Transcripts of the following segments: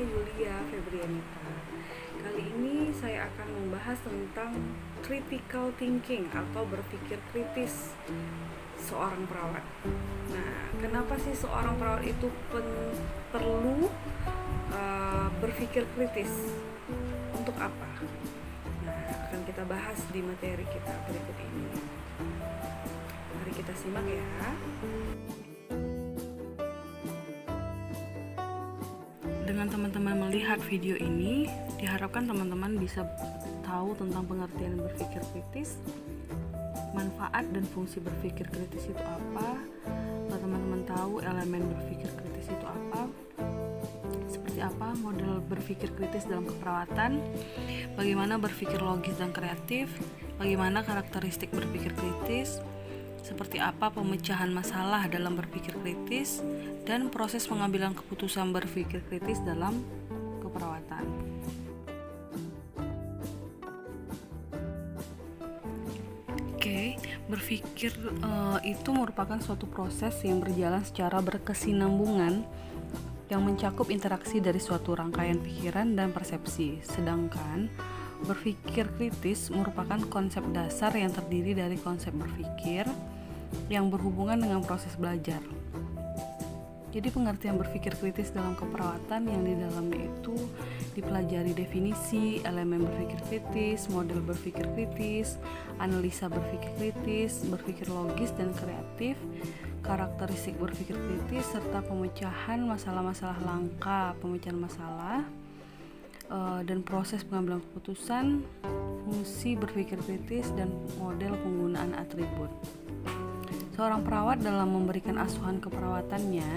Yulia Febrianita. Kali ini saya akan membahas tentang critical thinking atau berpikir kritis seorang perawat. Nah, kenapa sih seorang perawat itu perlu berpikir kritis? Untuk apa? Nah, akan kita bahas di materi kita berikut ini. Mari kita simak ya. Dengan teman-teman melihat video ini, diharapkan teman-teman bisa tahu tentang pengertian berpikir kritis, manfaat dan fungsi berpikir kritis itu apa, teman-teman tahu elemen berpikir kritis itu apa, seperti apa model berpikir kritis dalam keperawatan, bagaimana berpikir logis dan kreatif, bagaimana karakteristik berpikir kritis, seperti apa pemecahan masalah dalam berpikir kritis, dan proses pengambilan keputusan berpikir kritis dalam keperawatan. Berpikir itu merupakan suatu proses yang berjalan secara berkesinambungan yang mencakup interaksi dari suatu rangkaian pikiran dan persepsi. Sedangkan berpikir kritis merupakan konsep dasar yang terdiri dari konsep berpikir yang berhubungan dengan proses belajar. Jadi pengertian berpikir kritis dalam keperawatan yang di dalamnya itu dipelajari definisi, elemen berpikir kritis, model berpikir kritis, analisa berpikir kritis, berpikir logis dan kreatif, karakteristik berpikir kritis, serta pemecahan masalah-masalah langka, pemecahan masalah, dan proses pengambilan keputusan, fungsi berpikir kritis, dan model penggunaan atribut. Seorang perawat dalam memberikan asuhan keperawatannya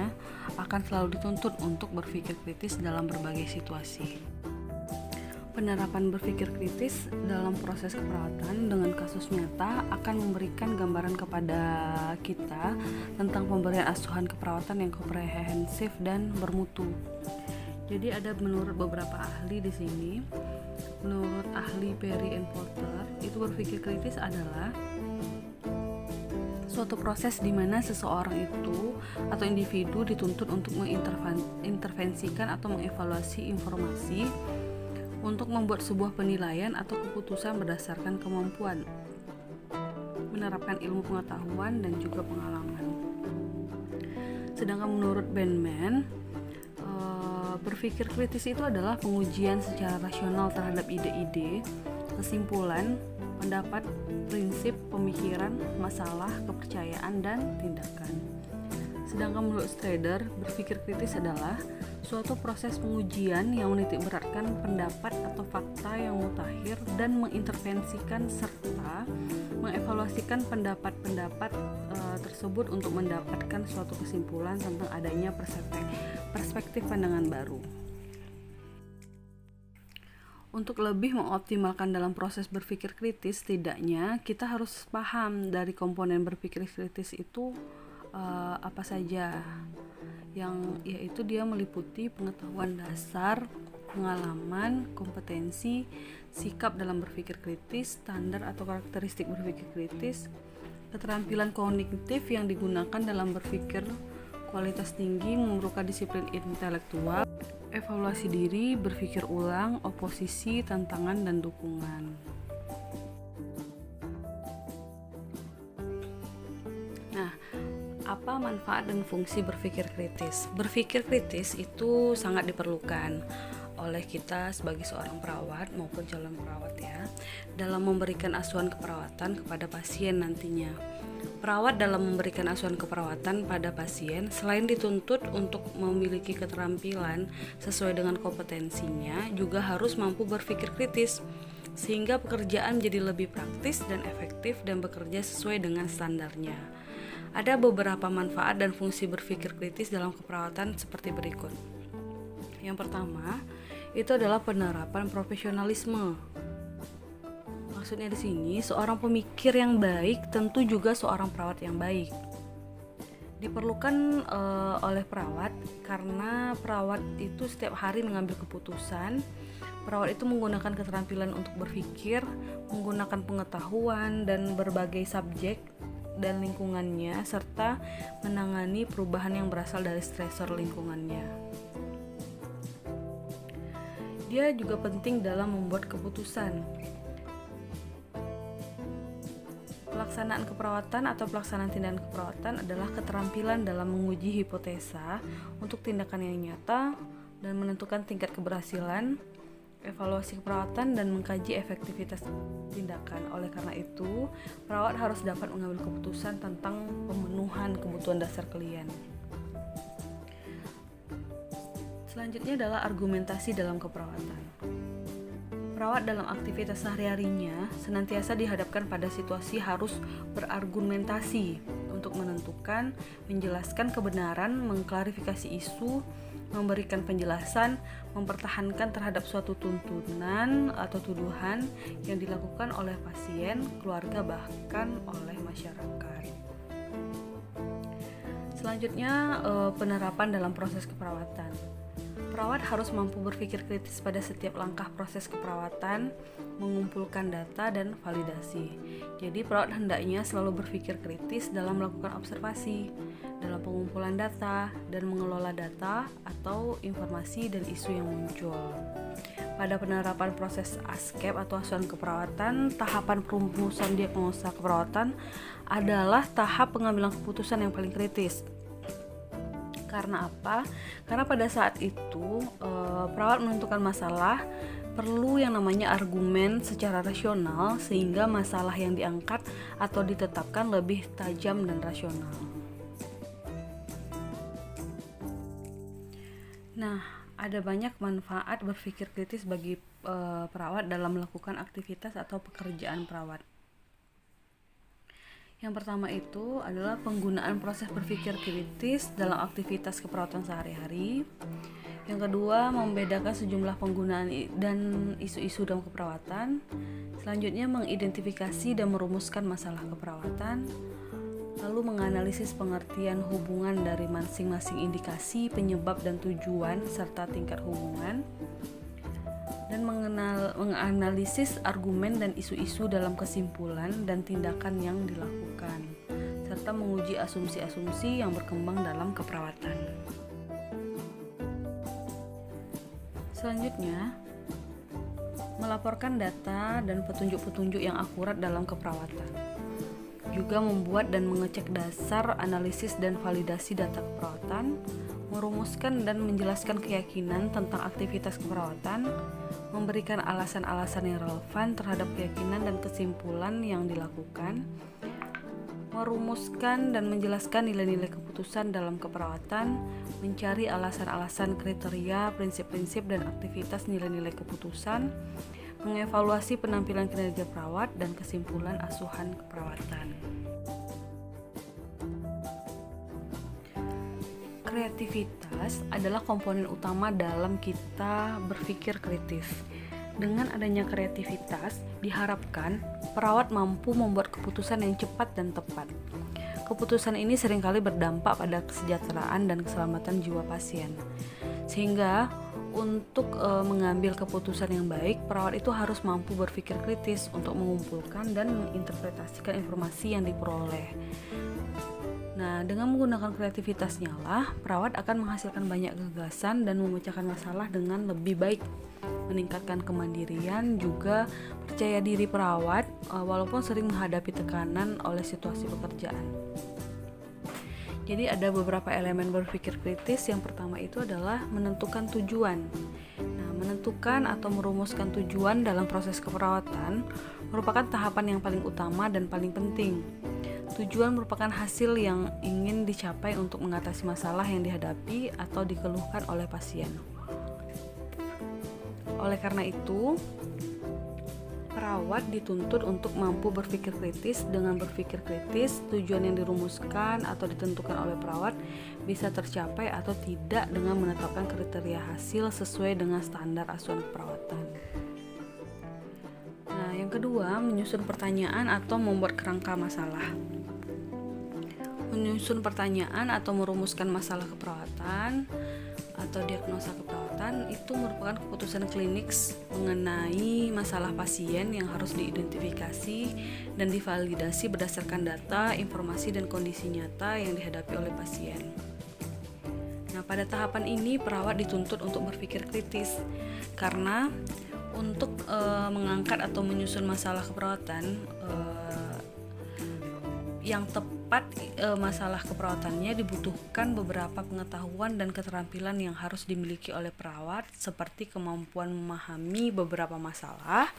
akan selalu dituntut untuk berpikir kritis dalam berbagai situasi. Penerapan berpikir kritis dalam proses keperawatan dengan kasus nyata akan memberikan gambaran kepada kita tentang pemberian asuhan keperawatan yang komprehensif dan bermutu. Jadi ada menurut beberapa ahli di sini, menurut ahli Perry and Porter, itu berpikir kritis adalah suatu proses di mana seseorang itu atau individu dituntut untuk mengintervensikan atau mengevaluasi informasi untuk membuat sebuah penilaian atau keputusan berdasarkan kemampuan, menerapkan ilmu pengetahuan dan juga pengalaman. Sedangkan menurut Bandman, berpikir kritis itu adalah pengujian secara rasional terhadap ide-ide, kesimpulan, pendapat, prinsip, pemikiran, masalah, kepercayaan, dan tindakan. Sedangkan menurut Strader, berpikir kritis adalah suatu proses pengujian yang menitik beratkan pendapat atau fakta yang mutakhir dan mengintervensikan serta mengevaluasikan pendapat-pendapat tersebut untuk mendapatkan suatu kesimpulan tentang adanya perspektif pandangan baru. Untuk lebih mengoptimalkan dalam proses berpikir kritis, setidaknya kita harus paham dari komponen berpikir kritis itu apa saja, yang yaitu dia meliputi pengetahuan dasar, pengalaman, kompetensi, sikap dalam berpikir kritis, standar atau karakteristik berpikir kritis, keterampilan kognitif yang digunakan dalam berpikir kualitas tinggi, memerlukan disiplin intelektual, evaluasi diri, berpikir ulang, oposisi, tantangan, dan dukungan. Nah, apa manfaat dan fungsi berpikir kritis? Berpikir kritis itu sangat diperlukan oleh kita sebagai seorang perawat maupun calon perawat ya, dalam memberikan asuhan keperawatan kepada pasien nantinya. Perawat dalam memberikan asuhan keperawatan pada pasien selain dituntut untuk memiliki keterampilan sesuai dengan kompetensinya, juga harus mampu berpikir kritis sehingga pekerjaan menjadi lebih praktis dan efektif dan bekerja sesuai dengan standarnya. Ada beberapa manfaat dan fungsi berpikir kritis dalam keperawatan seperti berikut. Yang pertama, itu adalah penerapan profesionalisme. Maksudnya di sini, seorang pemikir yang baik tentu juga seorang perawat yang baik. Diperlukan oleh perawat karena perawat itu setiap hari mengambil keputusan. Perawat itu menggunakan keterampilan untuk berpikir, menggunakan pengetahuan dan berbagai subjek dan lingkungannya, serta menangani perubahan yang berasal dari stresor lingkungannya. Dia juga penting dalam membuat keputusan. Pelaksanaan keperawatan atau pelaksanaan tindakan keperawatan adalah keterampilan dalam menguji hipotesa untuk tindakan yang nyata dan menentukan tingkat keberhasilan, evaluasi keperawatan, dan mengkaji efektivitas tindakan. Oleh karena itu, perawat harus dapat mengambil keputusan tentang pemenuhan kebutuhan dasar klien. Selanjutnya adalah argumentasi dalam keperawatan. Perawat dalam aktivitas sehari-harinya senantiasa dihadapkan pada situasi harus berargumentasi untuk menentukan, menjelaskan kebenaran, mengklarifikasi isu, memberikan penjelasan, mempertahankan terhadap suatu tuntunan atau tuduhan yang dilakukan oleh pasien, keluarga, bahkan oleh masyarakat. Selanjutnya, penerapan dalam proses keperawatan. Perawat harus mampu berpikir kritis pada setiap langkah proses keperawatan, mengumpulkan data dan validasi. Jadi perawat hendaknya selalu berpikir kritis dalam melakukan observasi, dalam pengumpulan data, dan mengelola data atau informasi dan isu yang muncul. Pada penerapan proses ASKEP atau asuhan keperawatan, tahapan perumusan diagnosa keperawatan adalah tahap pengambilan keputusan yang paling kritis. Karena apa? Karena pada saat itu perawat menentukan masalah perlu yang namanya argumen secara rasional sehingga masalah yang diangkat atau ditetapkan lebih tajam dan rasional. Nah, ada banyak manfaat berpikir kritis bagi perawat dalam melakukan aktivitas atau pekerjaan perawat. Yang pertama itu adalah penggunaan proses berpikir kritis dalam aktivitas keperawatan sehari-hari. Yang kedua, membedakan sejumlah penggunaan dan isu-isu dalam keperawatan. Selanjutnya, mengidentifikasi dan merumuskan masalah keperawatan. Lalu menganalisis pengertian hubungan dari masing-masing indikasi, penyebab dan tujuan serta tingkat hubungan. Dan menganalisis argumen dan isu-isu dalam kesimpulan dan tindakan yang dilakukan, serta menguji asumsi-asumsi yang berkembang dalam keperawatan. Selanjutnya, melaporkan data dan petunjuk-petunjuk yang akurat dalam keperawatan. Juga membuat dan mengecek dasar analisis dan validasi data keperawatan, merumuskan dan menjelaskan keyakinan tentang aktivitas keperawatan, memberikan alasan-alasan yang relevan terhadap keyakinan dan kesimpulan yang dilakukan, merumuskan dan menjelaskan nilai-nilai keputusan dalam keperawatan, mencari alasan-alasan kriteria, prinsip-prinsip dan aktivitas nilai-nilai keputusan, mengevaluasi penampilan kinerja perawat dan kesimpulan asuhan keperawatan. Kreativitas adalah komponen utama dalam kita berpikir kritis. Dengan adanya kreativitas, diharapkan perawat mampu membuat keputusan yang cepat dan tepat. Keputusan ini seringkali berdampak pada kesejahteraan dan keselamatan jiwa pasien. Sehingga untuk mengambil keputusan yang baik, perawat itu harus mampu berpikir kritis untuk mengumpulkan dan menginterpretasikan informasi yang diperoleh. Nah, dengan menggunakan kreativitasnya lah, perawat akan menghasilkan banyak gagasan dan memecahkan masalah dengan lebih baik, meningkatkan kemandirian, juga percaya diri perawat, walaupun sering menghadapi tekanan oleh situasi pekerjaan. Jadi ada beberapa elemen berpikir kritis. Yang pertama itu adalah menentukan tujuan. Nah, menentukan atau merumuskan tujuan dalam proses keperawatan merupakan tahapan yang paling utama dan paling penting. Tujuan merupakan hasil yang ingin dicapai untuk mengatasi masalah yang dihadapi atau dikeluhkan oleh pasien. Oleh karena itu, perawat dituntut untuk mampu berpikir kritis. Dengan berpikir kritis, tujuan yang dirumuskan atau ditentukan oleh perawat bisa tercapai atau tidak dengan menetapkan kriteria hasil sesuai dengan standar asuhan keperawatan. Nah, yang kedua, menyusun pertanyaan atau membuat kerangka masalah. Menyusun pertanyaan atau merumuskan masalah keperawatan atau diagnosa keperawatan itu merupakan keputusan klinis mengenai masalah pasien yang harus diidentifikasi dan divalidasi berdasarkan data, informasi, dan kondisi nyata yang dihadapi oleh pasien. Nah, pada tahapan ini perawat dituntut untuk berpikir kritis karena untuk mengangkat atau menyusun masalah keperawatan yang tepat, masalah keperawatannya dibutuhkan beberapa pengetahuan dan keterampilan yang harus dimiliki oleh perawat, seperti kemampuan memahami beberapa masalah,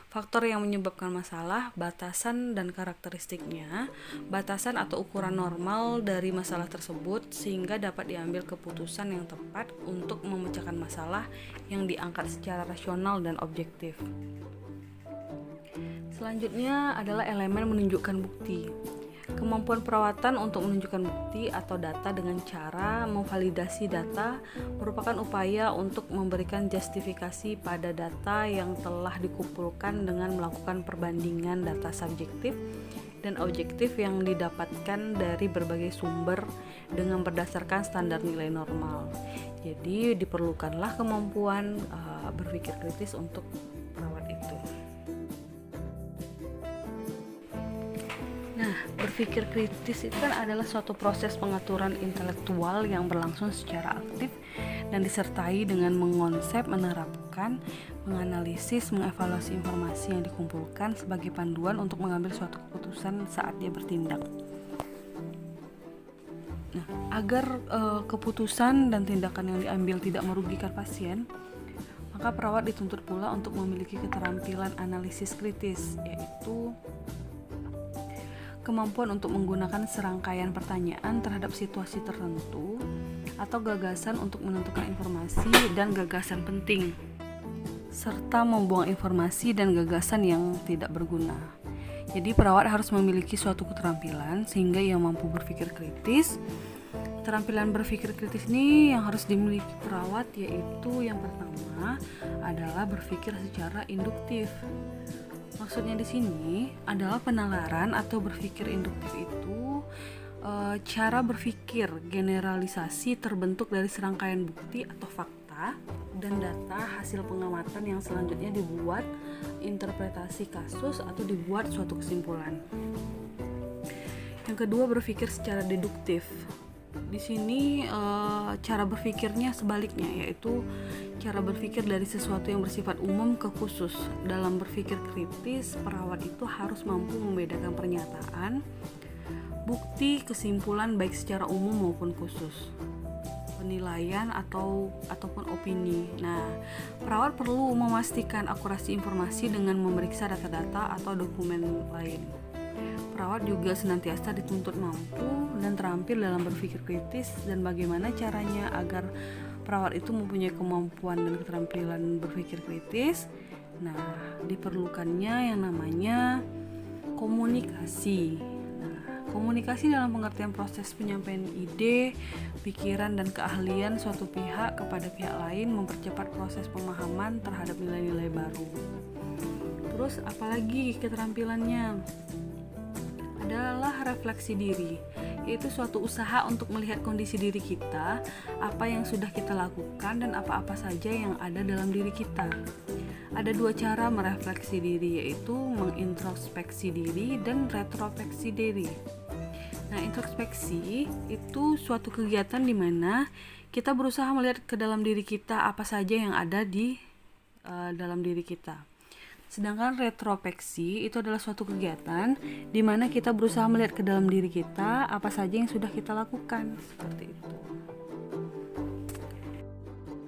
faktor yang menyebabkan masalah, batasan dan karakteristiknya, batasan atau ukuran normal dari masalah tersebut, sehingga dapat diambil keputusan yang tepat untuk memecahkan masalah yang diangkat secara rasional dan objektif. Selanjutnya adalah elemen menunjukkan bukti. Kemampuan perawatan untuk menunjukkan bukti atau data dengan cara memvalidasi data merupakan upaya untuk memberikan justifikasi pada data yang telah dikumpulkan dengan melakukan perbandingan data subjektif dan objektif yang didapatkan dari berbagai sumber dengan berdasarkan standar nilai normal. Jadi diperlukanlah kemampuan berpikir kritis untuk perawat itu. Nah, berpikir kritis itu kan adalah suatu proses pengaturan intelektual yang berlangsung secara aktif dan disertai dengan mengonsep, menerapkan, menganalisis, mengevaluasi informasi yang dikumpulkan sebagai panduan untuk mengambil suatu keputusan saat dia bertindak. Nah, agar keputusan dan tindakan yang diambil tidak merugikan pasien, maka perawat dituntut pula untuk memiliki keterampilan analisis kritis, yaitu kemampuan untuk menggunakan serangkaian pertanyaan terhadap situasi tertentu atau gagasan untuk menentukan informasi dan gagasan penting, serta membuang informasi dan gagasan yang tidak berguna. Jadi perawat harus memiliki suatu keterampilan sehingga ia mampu berpikir kritis. Keterampilan berpikir kritis ini yang harus dimiliki perawat yaitu yang pertama adalah berpikir secara induktif. Maksudnya di sini adalah penalaran atau berpikir induktif itu cara berpikir generalisasi terbentuk dari serangkaian bukti atau fakta dan data hasil pengamatan yang selanjutnya dibuat interpretasi kasus atau dibuat suatu kesimpulan. Yang kedua, berpikir secara deduktif. Di sini cara berpikirnya sebaliknya, yaitu cara berpikir dari sesuatu yang bersifat umum ke khusus. Dalam berpikir kritis, perawat itu harus mampu membedakan pernyataan, bukti, kesimpulan baik secara umum maupun khusus, penilaian ataupun opini. Nah, perawat perlu memastikan akurasi informasi dengan memeriksa data-data atau dokumen lain. Perawat juga senantiasa dituntut mampu dan terampil dalam berpikir kritis, dan bagaimana caranya agar perawat itu mempunyai kemampuan dan keterampilan berpikir kritis. Nah, diperlukannya yang namanya komunikasi. Nah, komunikasi dalam pengertian proses penyampaian ide, pikiran, dan keahlian suatu pihak kepada pihak lain mempercepat proses pemahaman terhadap nilai-nilai baru. Terus apalagi keterampilannya? Adalah refleksi diri, yaitu suatu usaha untuk melihat kondisi diri kita, apa yang sudah kita lakukan, dan apa-apa saja yang ada dalam diri kita. Ada dua cara merefleksi diri, yaitu mengintrospeksi diri dan retrospeksi diri. Nah, introspeksi itu suatu kegiatan di mana kita berusaha melihat ke dalam diri kita apa saja yang ada di dalam diri kita. Sedangkan retrospeksi itu adalah suatu kegiatan di mana kita berusaha melihat ke dalam diri kita apa saja yang sudah kita lakukan, seperti itu.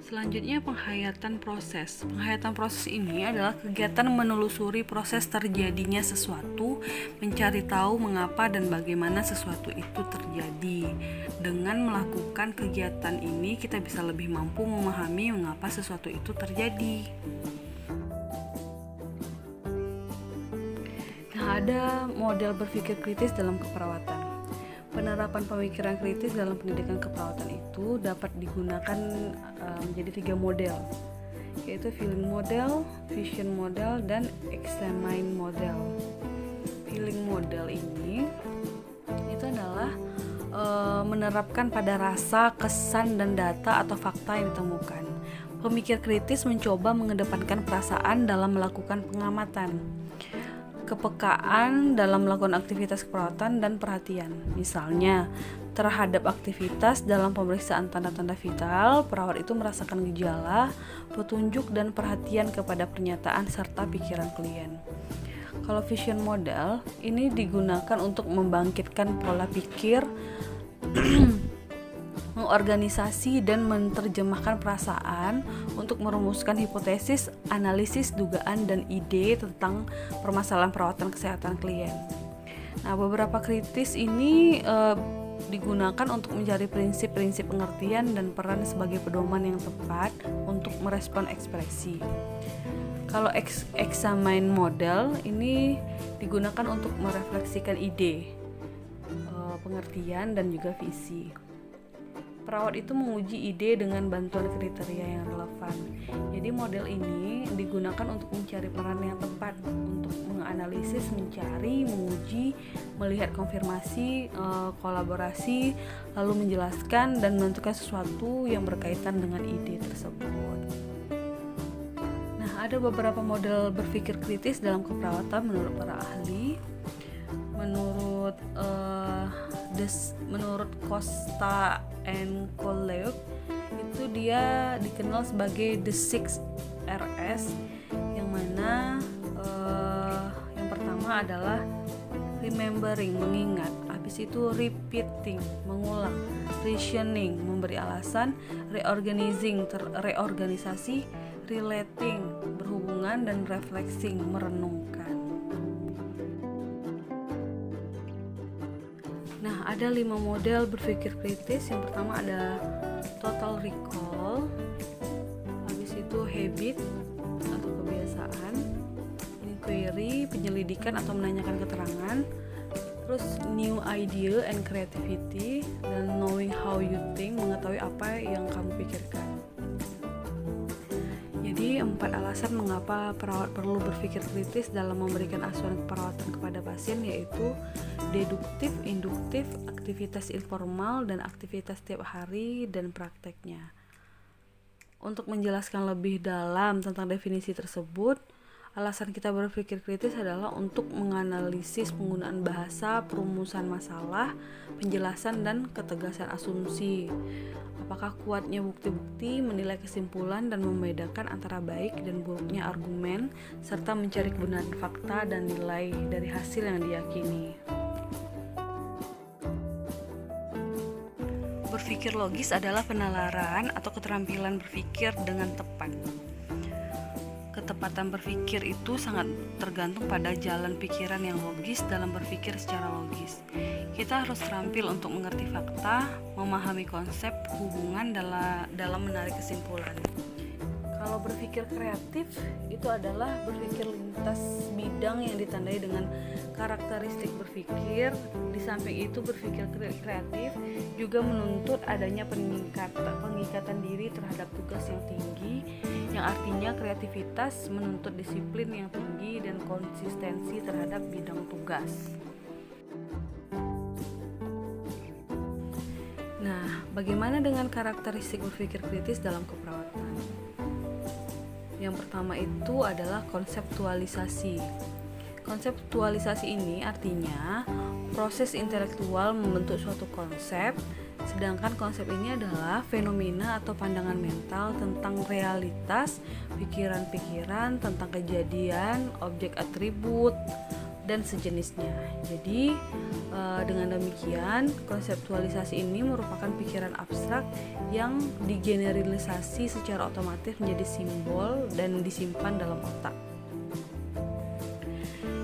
Selanjutnya, penghayatan proses. Penghayatan proses ini adalah kegiatan menelusuri proses terjadinya sesuatu, mencari tahu mengapa dan bagaimana sesuatu itu terjadi. Dengan melakukan kegiatan ini, kita bisa lebih mampu memahami mengapa sesuatu itu terjadi. Ada model berpikir kritis dalam keperawatan. Penerapan pemikiran kritis dalam pendidikan keperawatan itu dapat digunakan menjadi 3 model, yaitu feeling model, vision model, dan examine model. Feeling model ini itu adalah menerapkan pada rasa, kesan, dan data atau fakta yang ditemukan. Pemikir kritis mencoba mengedepankan perasaan dalam melakukan pengamatan. kepekaan dalam melakukan aktivitas keperawatan dan perhatian. Misalnya, terhadap aktivitas dalam pemeriksaan tanda-tanda vital, perawat itu merasakan gejala, petunjuk, dan perhatian kepada pernyataan serta pikiran klien. Kalau vision model, ini digunakan untuk membangkitkan pola pikir, mengorganisasi dan menerjemahkan perasaan untuk merumuskan hipotesis, analisis, dugaan, dan ide tentang permasalahan perawatan kesehatan klien. Nah, beberapa kritis ini digunakan untuk mencari prinsip-prinsip pengertian dan peran sebagai pedoman yang tepat untuk merespon ekspresi. Kalau examine model ini digunakan untuk merefleksikan ide, pengertian, dan juga visi. Perawat itu menguji ide dengan bantuan kriteria yang relevan. Jadi model ini digunakan untuk mencari peran yang tepat untuk menganalisis, mencari, menguji, melihat konfirmasi, kolaborasi, lalu menjelaskan dan menentukan sesuatu yang berkaitan dengan ide tersebut. Nah, ada beberapa model berpikir kritis dalam keperawatan menurut para ahli. Menurut Costa and Colleague itu dia dikenal sebagai the 6 RS, yang mana yang pertama adalah remembering, mengingat, habis itu repeating, mengulang, reasoning, memberi alasan, reorganizing, reorganisasi, relating, berhubungan, dan reflecting, merenungkan. Nah, ada 5 model berpikir kritis. Yang pertama ada total recall, habis itu habit atau kebiasaan, inquiry, penyelidikan atau menanyakan keterangan, terus new idea and creativity, dan knowing how you think, mengetahui apa yang kamu pikirkan. Jadi 4 alasan mengapa perawat perlu berpikir kritis dalam memberikan asuhan perawatan kepada pasien, yaitu deduktif, induktif, aktivitas informal, dan aktivitas setiap hari dan prakteknya. Untuk menjelaskan lebih dalam tentang definisi tersebut, alasan kita berpikir kritis adalah untuk menganalisis penggunaan bahasa, perumusan masalah, penjelasan, dan ketegasan asumsi. Apakah kuatnya bukti-bukti, menilai kesimpulan, dan membedakan antara baik dan buruknya argumen, serta mencari kebenaran fakta dan nilai dari hasil yang diyakini. Berpikir logis adalah penalaran atau keterampilan berpikir dengan tepat. Ketepatan berpikir itu sangat tergantung pada jalan pikiran yang logis dalam berpikir secara logis. Kita harus terampil untuk mengerti fakta, memahami konsep, hubungan dalam menarik kesimpulan. Kalau berpikir kreatif itu adalah berpikir lintas bidang yang ditandai dengan karakteristik berpikir. Di samping itu, berpikir kreatif juga menuntut adanya pengikatan diri terhadap tugas yang tinggi, yang artinya kreativitas menuntut disiplin yang tinggi dan konsistensi terhadap bidang tugas. Nah, bagaimana dengan karakteristik berpikir kritis dalam keperawatan? Yang pertama itu adalah konseptualisasi. Konseptualisasi ini artinya proses intelektual membentuk suatu konsep, sedangkan konsep ini adalah fenomena atau pandangan mental tentang realitas, pikiran-pikiran, tentang kejadian, objek atribut, dan sejenisnya. Jadi dengan demikian, konseptualisasi ini merupakan pikiran abstrak yang digeneralisasi secara otomatis menjadi simbol dan disimpan dalam otak.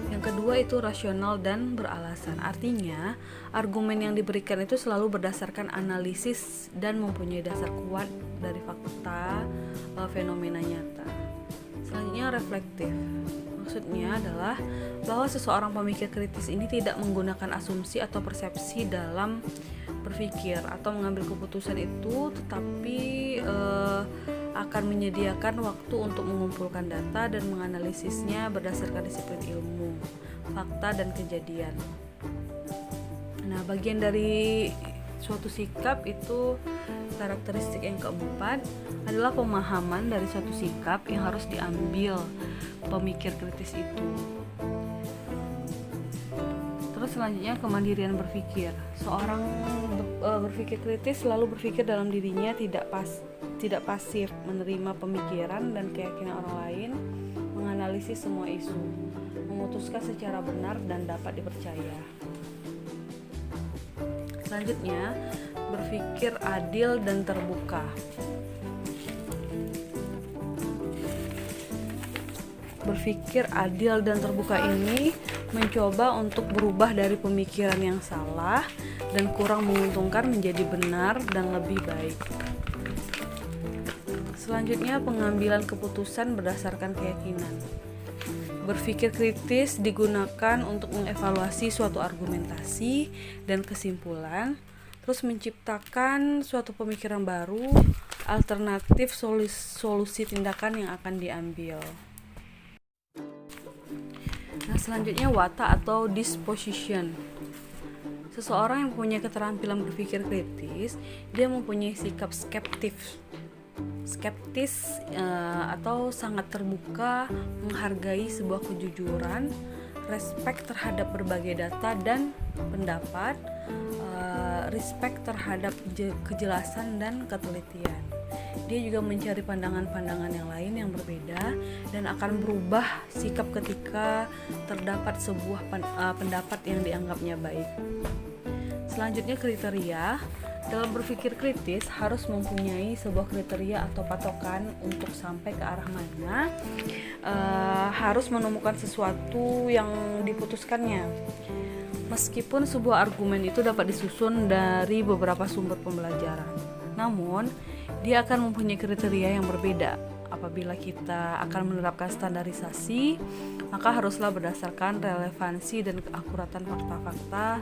Yang kedua itu rasional dan beralasan. Artinya, argumen yang diberikan itu selalu berdasarkan analisis dan mempunyai dasar kuat dari fakta fenomena nyata. Selanjutnya reflektif. Maksudnya adalah bahwa seseorang pemikir kritis ini tidak menggunakan asumsi atau persepsi dalam berpikir atau mengambil keputusan itu, tetapi akan menyediakan waktu untuk mengumpulkan data dan menganalisisnya berdasarkan disiplin ilmu, fakta, dan kejadian. Nah, bagian dari suatu sikap itu, karakteristik yang keempat adalah pemahaman dari suatu sikap yang harus diambil pemikir kritis itu. Terus selanjutnya kemandirian berpikir. Seorang berpikir kritis selalu berpikir dalam dirinya, tidak pasif menerima pemikiran dan keyakinan orang lain, menganalisis semua isu, memutuskan secara benar dan dapat dipercaya. Selanjutnya, berpikir adil dan terbuka. Berpikir adil dan terbuka ini mencoba untuk berubah dari pemikiran yang salah dan kurang menguntungkan menjadi benar dan lebih baik. Selanjutnya, pengambilan keputusan berdasarkan keyakinan. Berpikir kritis digunakan untuk mengevaluasi suatu argumentasi dan kesimpulan, terus menciptakan suatu pemikiran baru, alternatif solusi tindakan yang akan diambil. Nah, selanjutnya watak atau disposition. Seseorang yang mempunyai keterampilan berpikir kritis, dia mempunyai sikap skeptis atau sangat terbuka, menghargai sebuah kejujuran, respect terhadap berbagai data dan pendapat, respect terhadap kejelasan dan ketelitian. Dia juga mencari pandangan-pandangan yang lain yang berbeda dan akan berubah sikap ketika terdapat sebuah pendapat yang dianggapnya baik. Selanjutnya, kriteria. Dalam berpikir kritis harus mempunyai sebuah kriteria atau patokan untuk sampai ke arah mana harus menemukan sesuatu yang diputuskannya. Meskipun sebuah argumen itu dapat disusun dari beberapa sumber pembelajaran, namun dia akan mempunyai kriteria yang berbeda. Apabila kita akan menerapkan standarisasi, maka haruslah berdasarkan relevansi dan keakuratan fakta-fakta,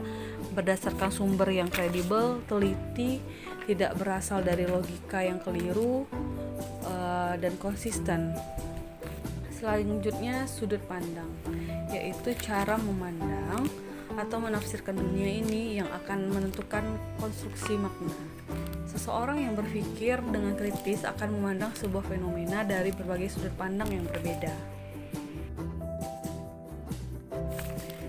berdasarkan sumber yang kredibel, teliti, tidak berasal dari logika yang keliru, dan konsisten. Selanjutnya, sudut pandang, yaitu cara memandang atau menafsirkan dunia ini yang akan menentukan konstruksi makna. Seseorang yang berpikir dengan kritis akan memandang sebuah fenomena dari berbagai sudut pandang yang berbeda.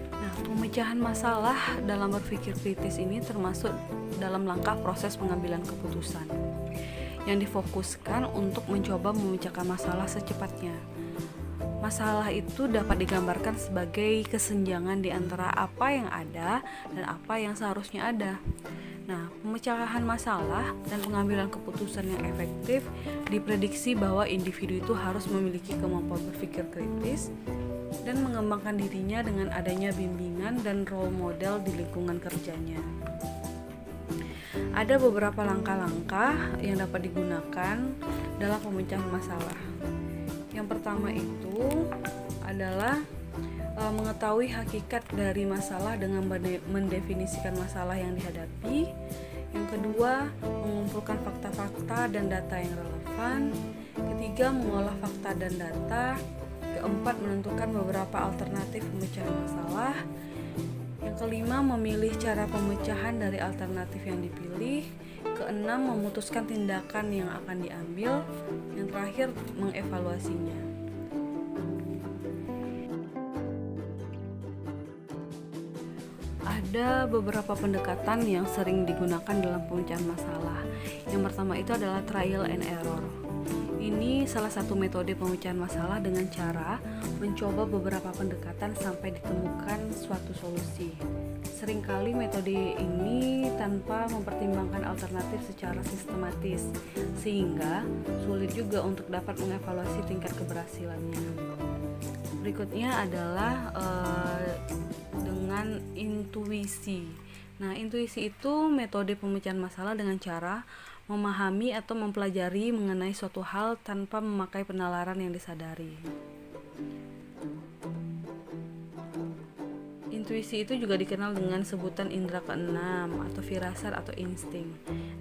Nah, pemecahan masalah dalam berpikir kritis ini termasuk dalam langkah proses pengambilan keputusan yang difokuskan untuk mencoba memecahkan masalah secepatnya. Masalah itu dapat digambarkan sebagai kesenjangan di antara apa yang ada dan apa yang seharusnya ada. Nah, pemecahan masalah dan pengambilan keputusan yang efektif diprediksi bahwa individu itu harus memiliki kemampuan berpikir kritis dan mengembangkan dirinya dengan adanya bimbingan dan role model di lingkungan kerjanya. Ada beberapa langkah-langkah yang dapat digunakan dalam pemecahan masalah. Yang pertama itu adalah mengetahui hakikat dari masalah dengan mendefinisikan masalah yang dihadapi. Yang kedua, mengumpulkan fakta-fakta dan data yang relevan. Ketiga, mengolah fakta dan data. Keempat, menentukan beberapa alternatif pemecahan masalah. Yang kelima, memilih cara pemecahan dari alternatif yang dipilih. Keenam, memutuskan tindakan yang akan diambil. Yang terakhir, mengevaluasinya. Ada beberapa pendekatan yang sering digunakan dalam pemecahan masalah. Yang pertama itu adalah trial and error. Ini salah satu metode pemecahan masalah dengan cara mencoba beberapa pendekatan sampai ditemukan suatu solusi. Seringkali metode ini tanpa mempertimbangkan alternatif secara sistematis, sehingga sulit juga untuk dapat mengevaluasi tingkat keberhasilannya. Berikutnya adalah dengan intuisi. Nah, intuisi itu metode pemecahan masalah dengan cara memahami atau mempelajari mengenai suatu hal tanpa memakai penalaran yang disadari. Intuisi itu juga dikenal dengan sebutan indera keenam atau firasat atau insting.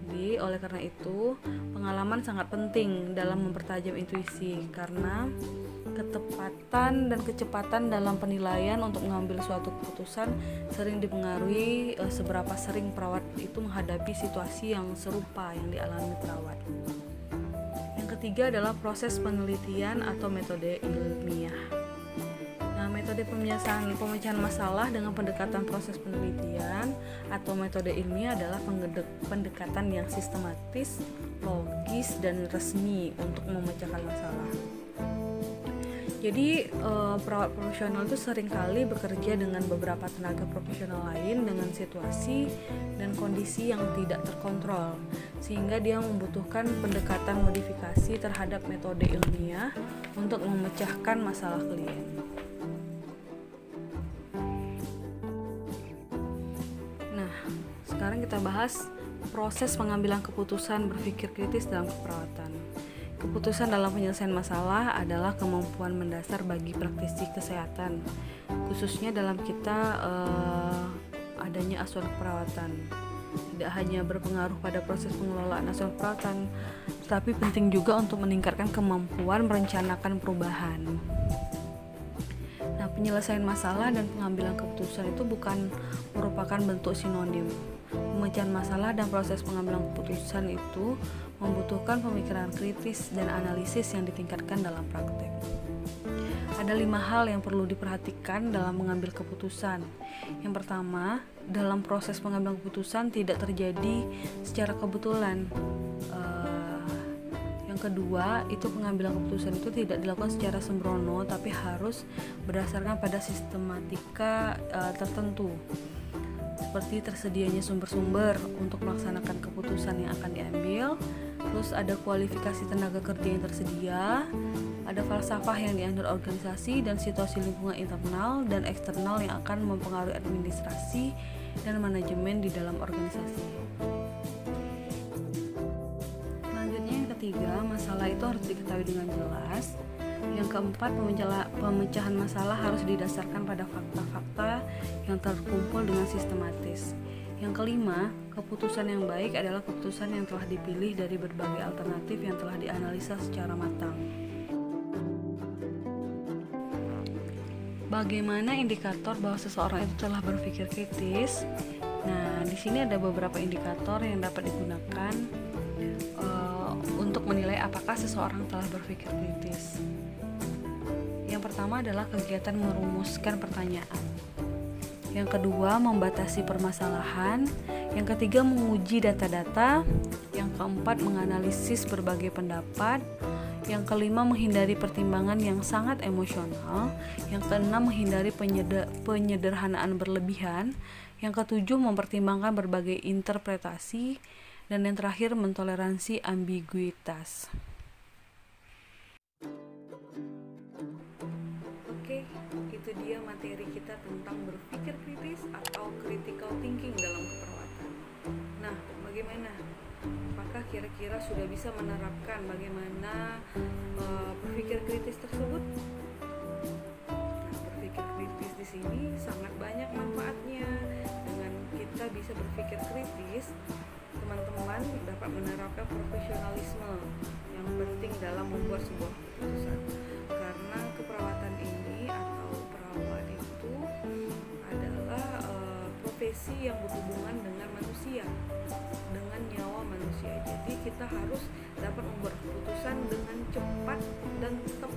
Jadi, oleh karena itu, pengalaman sangat penting dalam mempertajam intuisi karena ketepatan dan kecepatan dalam penilaian untuk mengambil suatu keputusan sering dipengaruhi seberapa sering perawat itu menghadapi situasi yang serupa yang dialami perawat. Yang ketiga adalah proses penelitian atau metode ilmiah. Nah, metode pemecahan masalah dengan pendekatan proses penelitian atau metode ilmiah adalah pendekatan yang sistematis, logis, dan resmi untuk memecahkan masalah. Jadi perawat profesional itu seringkali bekerja dengan beberapa tenaga profesional lain dengan situasi dan kondisi yang tidak terkontrol, sehingga dia membutuhkan pendekatan modifikasi terhadap metode ilmiah untuk memecahkan masalah klien. Nah, sekarang kita bahas proses pengambilan keputusan berpikir kritis dalam keperawatan. Keputusan dalam penyelesaian masalah adalah kemampuan mendasar bagi praktisi kesehatan, khususnya dalam kita adanya asuhan keperawatan. Tidak hanya berpengaruh pada proses pengelolaan asuhan keperawatan, tetapi penting juga untuk meningkatkan kemampuan merencanakan perubahan. Nah, penyelesaian masalah dan pengambilan keputusan itu bukan merupakan bentuk sinonim. Pemecahan masalah dan proses pengambilan keputusan itu membutuhkan pemikiran kritis dan analisis yang ditingkatkan dalam praktek. Ada 5 hal yang perlu diperhatikan dalam mengambil keputusan. Yang pertama, dalam proses pengambilan keputusan tidak terjadi secara kebetulan. Yang kedua, itu pengambilan keputusan itu tidak dilakukan secara sembrono, tapi harus berdasarkan pada sistematika tertentu, seperti tersedianya sumber-sumber untuk melaksanakan keputusan yang akan diambil, terus ada kualifikasi tenaga kerja yang tersedia, ada falsafah yang dianut organisasi dan situasi lingkungan internal dan eksternal yang akan mempengaruhi administrasi dan manajemen di dalam organisasi. Selanjutnya yang ketiga, masalah itu harus diketahui dengan jelas. Yang keempat, pemecahan masalah harus didasarkan pada fakta-fakta yang terkumpul dengan sistematis. Yang kelima, keputusan yang baik adalah keputusan yang telah dipilih dari berbagai alternatif yang telah dianalisa secara matang. Bagaimana indikator bahwa seseorang itu telah berpikir kritis? Nah, di sini ada beberapa indikator yang dapat digunakan untuk menilai apakah seseorang telah berpikir kritis. Yang pertama adalah kegiatan merumuskan pertanyaan. Yang kedua, membatasi permasalahan. Yang ketiga, menguji data-data. Yang keempat, menganalisis berbagai pendapat. Yang kelima, menghindari pertimbangan yang sangat emosional. Yang keenam, menghindari penyederhanaan berlebihan. Yang ketujuh, mempertimbangkan berbagai interpretasi. Dan yang terakhir, mentoleransi ambiguitas. Oke, itu dia materi kita tentang berpikir kritis atau critical thinking dalam keperawatan. Nah, bagaimana? Apakah kira-kira sudah bisa menerapkan bagaimana berpikir kritis tersebut? Nah, berpikir kritis di sini sangat banyak manfaatnya. Dengan kita bisa berpikir kritis, teman-teman dapat menerapkan profesionalisme yang penting dalam membuat sebuah keputusan. Karena keperawatan ini atau perawat itu adalah profesi yang berhubungan dengan manusia, dengan nyawa manusia. Jadi kita harus dapat membuat keputusan dengan cepat dan tepat